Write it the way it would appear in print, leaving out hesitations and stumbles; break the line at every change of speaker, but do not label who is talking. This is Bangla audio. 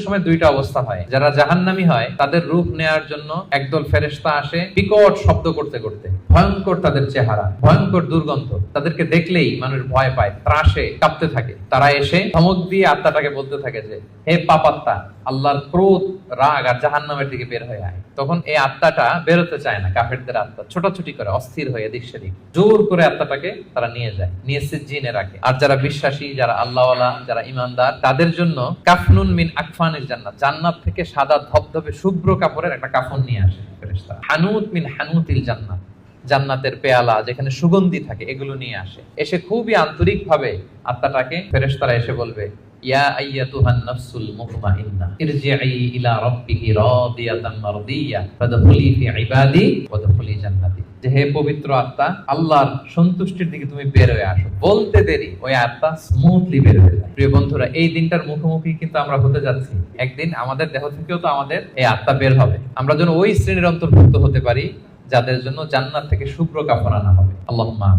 সময় দুইটা অবস্থা হয়। যারা জাহান্নামী হয় তাদের রূপ নেয়ার জন্য একদল ফেরেশতা আসে বিকট শব্দ করতে করতে, ভয়ঙ্কর তাদের চেহারা, ভয়ঙ্কর দুর্গন্ধ, তাদেরকে দেখলেই মানুষ ভয় পায়, ত্রাসে কাঁপতে থাকে। তারা এসে ধমক দিয়ে আত্মাটাকে বলতে থাকে যে, হে পাপাত্মা, আল্লাহর ক্রোধ, রাগ আর জাহান্নামের দিকে বের হয়ে আয়। তখন এই আত্মাটা বেরোতে চায় না, কাফেরদের আত্মা ছোটাছুটি করে, অস্থির হয়ে এদিক সেদিক, জোর করে আত্মাটাকে তারা নিয়ে যায়, নিয়ে সিজ্জিনে রাখে। আর যারা বিশ্বাসী, যারা আল্লাহওয়ালা, যারা ইমানদার, তাদের জন্য কাফনুন মিন আকফানিল জান্নাত, জান্নাত থেকে সাদা ধবধবে শুভ্র কাপড়ের একটা কাফন নিয়ে আসে ফেরেশতা। হানুত মিন হানুতিল জান্নাত, জান্নাতের পেয়ালা যেখানে সুগন্ধি থাকে, এগুলো নিয়ে আসে। এসে খুবই আন্তরিক ভাবে আত্মাটাকে ফেরেশতারা এসে বলবে, ইয়া আইয়াতুহান নাফসুল মুতমাইন্নাহ ইরজিই ইলা রাব্বিকি রাদিয়াতান মারদিয়া ফাদখুলি ফি ইবাদি ওয়াদখুলি জান্নাতি। যে হে পবিত্র আত্মা, আল্লাহর সন্তুষ্টির দিকে তুমি বের হয়ে আসো। বলতে দেরি ওই আত্মা স্মুথলি বের হয়ে যায়। প্রিয় বন্ধুরা, এই দিনটার মুখোমুখি কিন্তু আমরা হতে যাচ্ছি। একদিন আমাদের দেহ থেকেও তো আমাদের এই আত্মা বের হবে। আমরা যেন ওই শ্রেণীর অন্তর্ভুক্ত হতে পারি যাদের জন্য জান্নাত থেকে শুভ্র কাফন আনা হবে। আল্লাহুম্মা